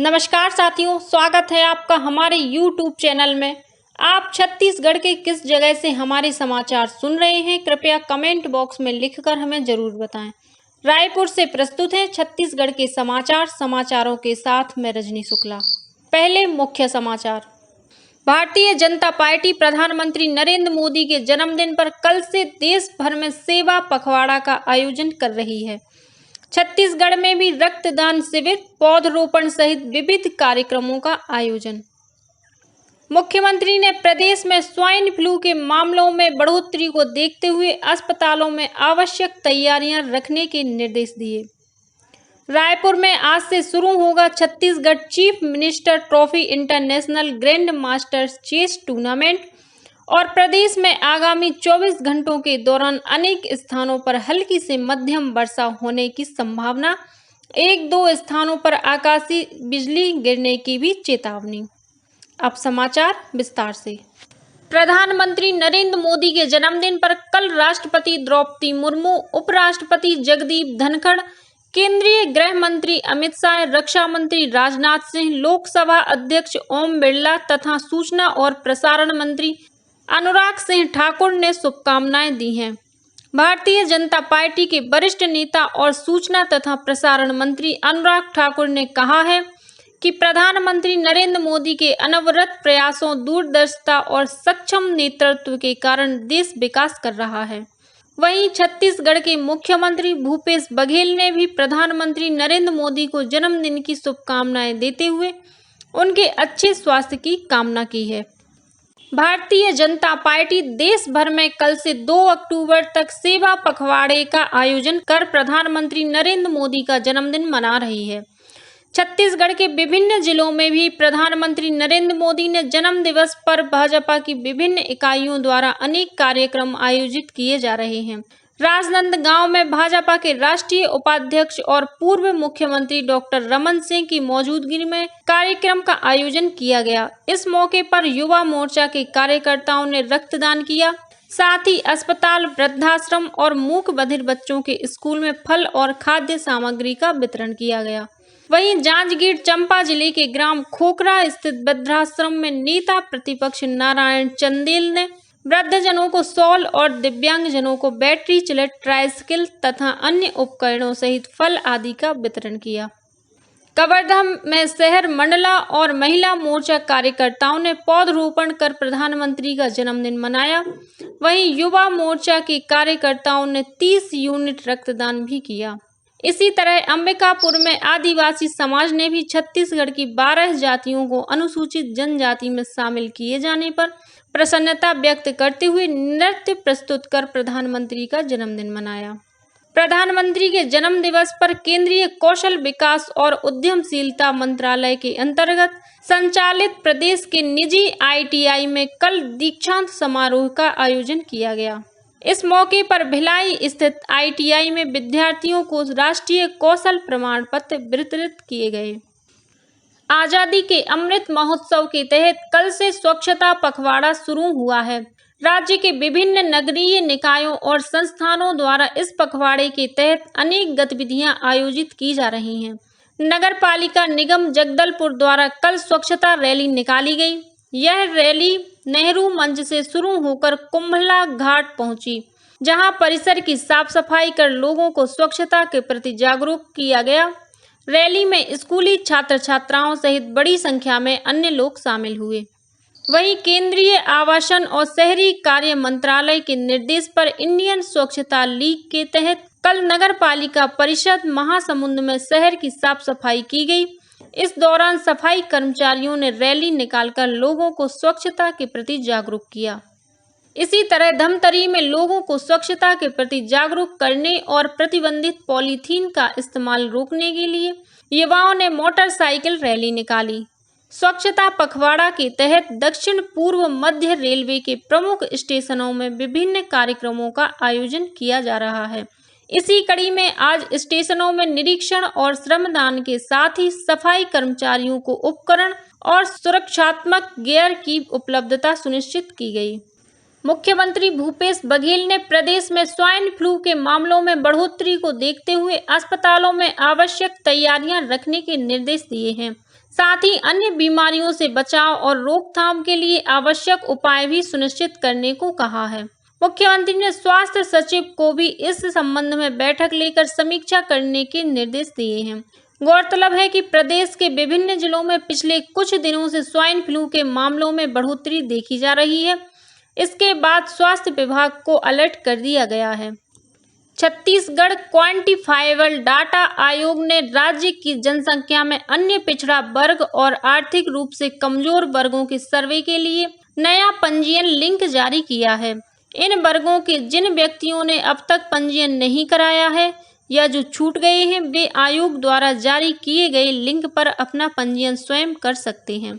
नमस्कार साथियों, स्वागत है आपका हमारे YouTube चैनल में। आप छत्तीसगढ़ के किस जगह से हमारे समाचार सुन रहे हैं, कृपया कमेंट बॉक्स में लिखकर हमें जरूर बताएं। रायपुर से प्रस्तुत हैं छत्तीसगढ़ के समाचारों के साथ मैं रजनी शुक्ला। पहले मुख्य समाचार। भारतीय जनता पार्टी प्रधानमंत्री नरेंद्र मोदी के जन्मदिन पर कल से देश भर में सेवा पखवाड़ा का आयोजन कर रही है। छत्तीसगढ़ में भी रक्तदान शिविर, पौधरोपण सहित विविध कार्यक्रमों का आयोजन। मुख्यमंत्री ने प्रदेश में स्वाइन फ्लू के मामलों में बढ़ोतरी को देखते हुए अस्पतालों में आवश्यक तैयारियां रखने के निर्देश दिए। रायपुर में आज से शुरू होगा Chhattisgarh chief minister trophy international grand masters chess tournament और प्रदेश में आगामी 24 घंटों के दौरान अनेक स्थानों पर हल्की से मध्यम वर्षा होने की संभावना, 1-2 स्थानों पर आकाशीय बिजली गिरने की भी चेतावनी। अब समाचार विस्तार से। प्रधानमंत्री नरेंद्र मोदी के जन्मदिन पर कल राष्ट्रपति द्रौपदी मुर्मू, उपराष्ट्रपति जगदीप धनखड़, केंद्रीय गृह मंत्री अमित शाह, रक्षा मंत्री राजनाथ सिंह, लोकसभा अध्यक्ष ओम बिरला तथा सूचना और प्रसारण मंत्री अनुराग सिंह ठाकुर ने शुभकामनाएं दी हैं। भारतीय जनता पार्टी के वरिष्ठ नेता और सूचना तथा प्रसारण मंत्री अनुराग ठाकुर ने कहा है कि प्रधानमंत्री नरेंद्र मोदी के अनवरत प्रयासों, दूरदर्शिता और सक्षम नेतृत्व के कारण देश विकास कर रहा है। वहीं छत्तीसगढ़ के मुख्यमंत्री भूपेश बघेल ने भी प्रधानमंत्री नरेंद्र मोदी को जन्मदिन की शुभकामनाएं देते हुए उनके अच्छे स्वास्थ्य की कामना की है। भारतीय जनता पार्टी देश भर में कल से 2 अक्टूबर तक सेवा पखवाड़े का आयोजन कर प्रधानमंत्री नरेंद्र मोदी का जन्मदिन मना रही है। छत्तीसगढ़ के विभिन्न जिलों में भी प्रधानमंत्री नरेंद्र मोदी ने जन्म दिवस पर भाजपा की विभिन्न इकाइयों द्वारा अनेक कार्यक्रम आयोजित किए जा रहे हैं। राजनांदगांव में भाजपा के राष्ट्रीय उपाध्यक्ष और पूर्व मुख्यमंत्री डॉक्टर रमन सिंह की मौजूदगी में कार्यक्रम का आयोजन किया गया। इस मौके पर युवा मोर्चा के कार्यकर्ताओं ने रक्तदान किया। साथ ही अस्पताल, वृद्धाश्रम और मूक बधिर बच्चों के स्कूल में फल और खाद्य सामग्री का वितरण किया गया। वहीं जांजगीर चांपा जिले के ग्राम खोखरा स्थित वृद्धाश्रम में नेता प्रतिपक्ष नारायण चंदेल ने वृद्धजनों को शॉल और दिव्यांगजनों को बैटरी चलित ट्राइसिकल तथा अन्य उपकरणों सहित फल आदि का वितरण किया। कवर्धा में शहर मंडला और महिला मोर्चा कार्यकर्ताओं ने पौधरोपण कर प्रधानमंत्री का जन्मदिन मनाया। वहीं युवा मोर्चा के कार्यकर्ताओं ने 30 यूनिट रक्तदान भी किया। इसी तरह अंबिकापुर में आदिवासी समाज ने भी छत्तीसगढ़ की 12 जातियों को अनुसूचित जनजाति में शामिल किए जाने पर प्रसन्नता व्यक्त करते हुए नृत्य प्रस्तुत कर प्रधानमंत्री का जन्मदिन मनाया। प्रधानमंत्री के जन्म दिवस पर केंद्रीय कौशल विकास और उद्यमशीलता मंत्रालय के अंतर्गत संचालित प्रदेश के निजी ITI में कल दीक्षांत समारोह का आयोजन किया गया। इस मौके पर भिलाई स्थित ITI में विद्यार्थियों को राष्ट्रीय कौशल प्रमाण पत्र वितरित किए गए। आजादी के अमृत महोत्सव के तहत कल से स्वच्छता पखवाड़ा शुरू हुआ है। राज्य के विभिन्न नगरीय निकायों और संस्थानों द्वारा इस पखवाड़े के तहत अनेक गतिविधियां आयोजित की जा रही हैं। नगर पालिका निगम जगदलपुर द्वारा कल स्वच्छता रैली निकाली गई। यह रैली नेहरू मंच से शुरू होकर कुंभला घाट पहुंची, जहां परिसर की साफ सफाई कर लोगों को स्वच्छता के प्रति जागरूक किया गया। रैली में स्कूली छात्र छात्राओं सहित बड़ी संख्या में अन्य लोग शामिल हुए। वहीं केंद्रीय आवासन और शहरी कार्य मंत्रालय के निर्देश पर इंडियन स्वच्छता लीग के तहत कल नगर पालिका परिषद महासमुंद में शहर की साफ सफाई की गई। इस दौरान सफाई कर्मचारियों ने रैली निकालकर लोगों को स्वच्छता के प्रति जागरूक किया। इसी तरह धमतरी में लोगों को स्वच्छता के प्रति जागरूक करने और प्रतिबंधित पॉलीथीन का इस्तेमाल रोकने के लिए युवाओं ने मोटरसाइकिल रैली निकाली। स्वच्छता पखवाड़ा के तहत दक्षिण पूर्व मध्य रेलवे के प्रमुख स्टेशनों में विभिन्न कार्यक्रमों का आयोजन किया जा रहा है। इसी कड़ी में आज स्टेशनों में निरीक्षण और श्रमदान के साथ ही सफाई कर्मचारियों को उपकरण और सुरक्षात्मक गियर की उपलब्धता सुनिश्चित की गई। मुख्यमंत्री भूपेश बघेल ने प्रदेश में स्वाइन फ्लू के मामलों में बढ़ोतरी को देखते हुए अस्पतालों में आवश्यक तैयारियां रखने के निर्देश दिए हैं। साथ ही अन्य बीमारियों से बचाव और रोकथाम के लिए आवश्यक उपाय भी सुनिश्चित करने को कहा है। मुख्यमंत्री ने स्वास्थ्य सचिव को भी इस संबंध में बैठक लेकर समीक्षा करने के निर्देश दिए हैं। गौरतलब है कि प्रदेश के विभिन्न जिलों में पिछले कुछ दिनों से स्वाइन फ्लू के मामलों में बढ़ोतरी देखी जा रही है। इसके बाद स्वास्थ्य विभाग को अलर्ट कर दिया गया है। छत्तीसगढ़ क्वांटिफाइबल डाटा आयोग ने राज्य की जनसंख्या में अन्य पिछड़ा वर्ग और आर्थिक रूप से कमजोर वर्गों के सर्वे के लिए नया पंजीयन लिंक जारी किया है। इन वर्गों के जिन व्यक्तियों ने अब तक पंजीयन नहीं कराया है या जो छूट गए हैं, वे आयोग द्वारा जारी किए गए लिंक पर अपना पंजीयन स्वयं कर सकते हैं।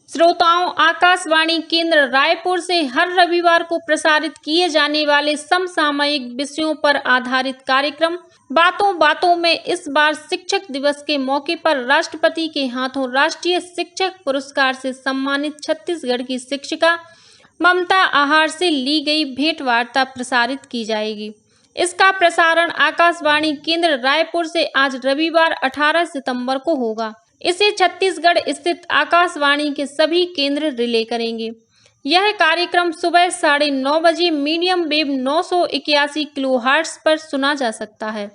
श्रोताओं, आकाशवाणी केंद्र रायपुर से हर रविवार को प्रसारित किए जाने वाले समसामयिक विषयों पर आधारित कार्यक्रम बातों बातों में इस बार शिक्षक दिवस के मौके पर राष्ट्रपति के हाथों राष्ट्रीय शिक्षक पुरस्कार से सम्मानित छत्तीसगढ़ की शिक्षिका ममता आहार से ली गई भेंट वार्ता प्रसारित की जाएगी। इसका प्रसारण आकाशवाणी केंद्र रायपुर से आज रविवार 18 सितंबर को होगा। इसे छत्तीसगढ़ स्थित आकाशवाणी के सभी केंद्र रिले करेंगे। यह कार्यक्रम सुबह 9:30 बजे मीडियम वेव 981 किलोहर्ट्ज पर सुना जा सकता है।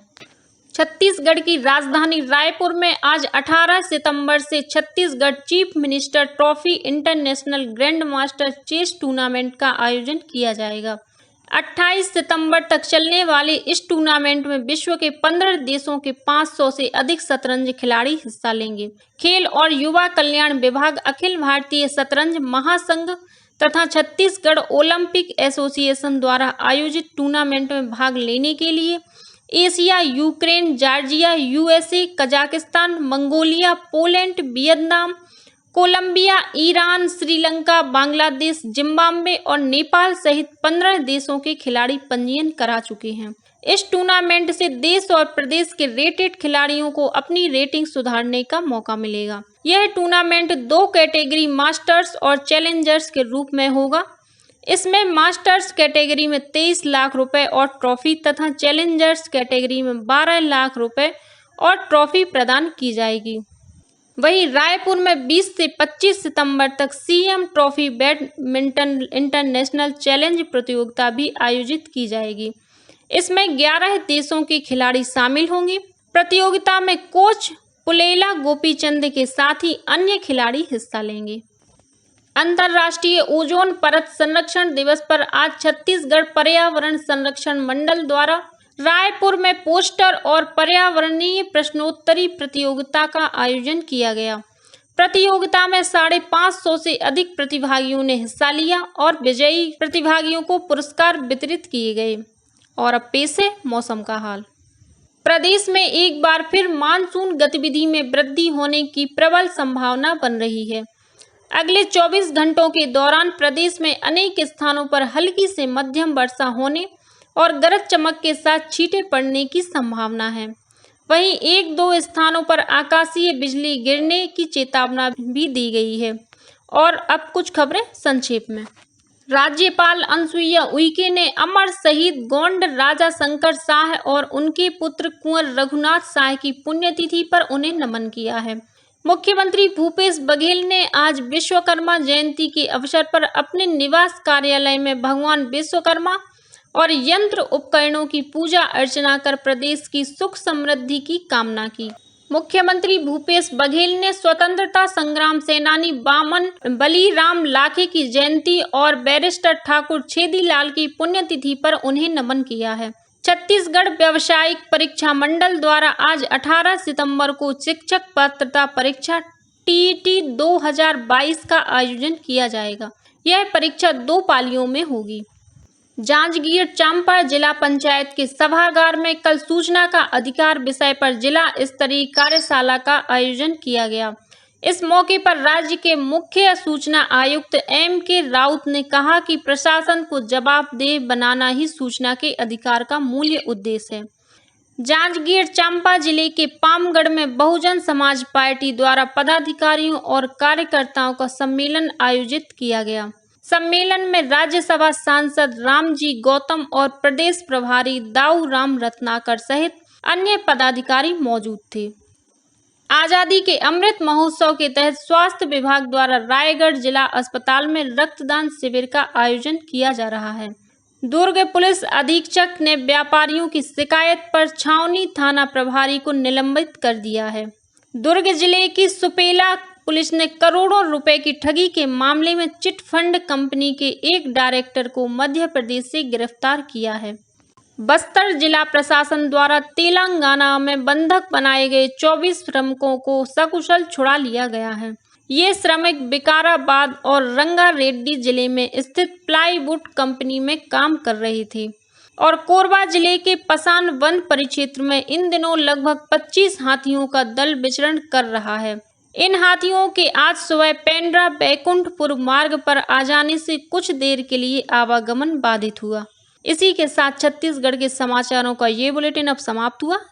छत्तीसगढ़ की राजधानी रायपुर में आज 18 सितंबर से Chhattisgarh chief minister trophy international grand master chess tournament का आयोजन किया जाएगा। 28 सितंबर तक चलने वाले इस टूर्नामेंट में विश्व के 15 देशों के 500 से अधिक शतरंज खिलाड़ी हिस्सा लेंगे। खेल और युवा कल्याण विभाग, अखिल भारतीय शतरंज महासंघ तथा छत्तीसगढ़ ओलंपिक एसोसिएशन द्वारा आयोजित टूर्नामेंट में भाग लेने के लिए Asia, Ukraine, Georgia, USA, Kazakhstan, Mongolia, Poland, Vietnam, Colombia, Iran, Sri Lanka, Bangladesh, Zimbabwe और नेपाल सहित 15 देशों के खिलाड़ी पंजीयन करा चुके हैं। इस टूर्नामेंट से देश और प्रदेश के रेटेड खिलाड़ियों को अपनी रेटिंग सुधारने का मौका मिलेगा। यह टूर्नामेंट 2 कैटेगरी मास्टर्स और चैलेंजर्स के रूप में होगा। इसमें मास्टर्स कैटेगरी में 23 लाख रुपए और ट्रॉफी तथा चैलेंजर्स कैटेगरी में 12 लाख रुपए और ट्रॉफी प्रदान की जाएगी। वहीं रायपुर में 20 से 25 सितंबर तक CM trophy badminton international challenge प्रतियोगिता भी आयोजित की जाएगी। इसमें 11 देशों के खिलाड़ी शामिल होंगे। प्रतियोगिता में कोच पुलेला गोपीचंद के साथ ही अन्य खिलाड़ी हिस्सा लेंगे। अंतर्राष्ट्रीय ओजोन परत संरक्षण दिवस पर आज छत्तीसगढ़ पर्यावरण संरक्षण मंडल द्वारा रायपुर में पोस्टर और पर्यावरणीय प्रश्नोत्तरी प्रतियोगिता का आयोजन किया गया। प्रतियोगिता में 550 से अधिक प्रतिभागियों ने हिस्सा लिया और विजयी प्रतिभागियों को पुरस्कार वितरित किए गए। और अब पेश है मौसम का हाल। प्रदेश में एक बार फिर मानसून गतिविधि में वृद्धि होने की प्रबल संभावना बन रही है। अगले 24 घंटों के दौरान प्रदेश में अनेक स्थानों पर हल्की से मध्यम वर्षा होने और गरज चमक के साथ छींटे पड़ने की संभावना है। वहीं 1-2 स्थानों पर आकाशीय बिजली गिरने की चेतावनी भी दी गई है। और अब कुछ खबरें संक्षेप में। राज्यपाल अनुसुईया उइके ने अमर शहीद गोंड राजा शंकर शाह और उनके पुत्र कुंवर रघुनाथ शाह की पुण्यतिथि पर उन्हें नमन किया है। मुख्यमंत्री भूपेश बघेल ने आज विश्वकर्मा जयंती के अवसर पर अपने निवास कार्यालय में भगवान विश्वकर्मा और यंत्र उपकरणों की पूजा अर्चना कर प्रदेश की सुख समृद्धि की कामना की। मुख्यमंत्री भूपेश बघेल ने स्वतंत्रता संग्राम सेनानी बामन बलीराम लाखे की जयंती और बैरिस्टर ठाकुर छेदीलाल की पुण्यतिथि पर उन्हें नमन किया है। छत्तीसगढ़ व्यावसायिक परीक्षा मंडल द्वारा आज 18 सितंबर को शिक्षक पात्रता परीक्षा टीईटी 2022 का आयोजन किया जाएगा। यह परीक्षा 2 पालियों में होगी। जांजगीर चांपा जिला पंचायत के सभागार में कल सूचना का अधिकार विषय पर जिला स्तरीय कार्यशाला का आयोजन किया गया। इस मौके पर राज्य के मुख्य सूचना आयुक्त M.K. राउत ने कहा कि प्रशासन को जवाबदेह बनाना ही सूचना के अधिकार का मूल उद्देश्य है। जांजगीर चांपा जिले के पामगढ़ में बहुजन समाज पार्टी द्वारा पदाधिकारियों और कार्यकर्ताओं का सम्मेलन आयोजित किया गया। सम्मेलन में राज्यसभा सांसद रामजी गौतम और प्रदेश प्रभारी दाऊ राम रत्नाकर सहित अन्य पदाधिकारी मौजूद थे। आजादी के अमृत महोत्सव के तहत स्वास्थ्य विभाग द्वारा रायगढ़ जिला अस्पताल में रक्तदान शिविर का आयोजन किया जा रहा है। दुर्ग पुलिस अधीक्षक ने व्यापारियों की शिकायत पर छावनी थाना प्रभारी को निलंबित कर दिया है। दुर्ग जिले की सुपेला पुलिस ने करोड़ों रुपए की ठगी के मामले में चिट फंड कंपनी के एक डायरेक्टर को मध्य प्रदेश से गिरफ्तार किया है। बस्तर जिला प्रशासन द्वारा तेलंगाना में बंधक बनाए गए 24 श्रमिकों को सकुशल छुड़ा लिया गया है। ये श्रमिक विकाराबाद और रंगारेड्डी जिले में स्थित प्लाईवुड कंपनी में काम कर रहे थे और कोरबा जिले के पसान वन परिक्षेत्र में इन दिनों लगभग 25 हाथियों का दल विचरण कर रहा है। इन हाथियों के आज सुबह पेंड्रा बैकुंठपुर मार्ग पर आ जाने से कुछ देर के लिए आवागमन बाधित हुआ। इसी के साथ छत्तीसगढ़ के समाचारों का ये बुलेटिन अब समाप्त हुआ।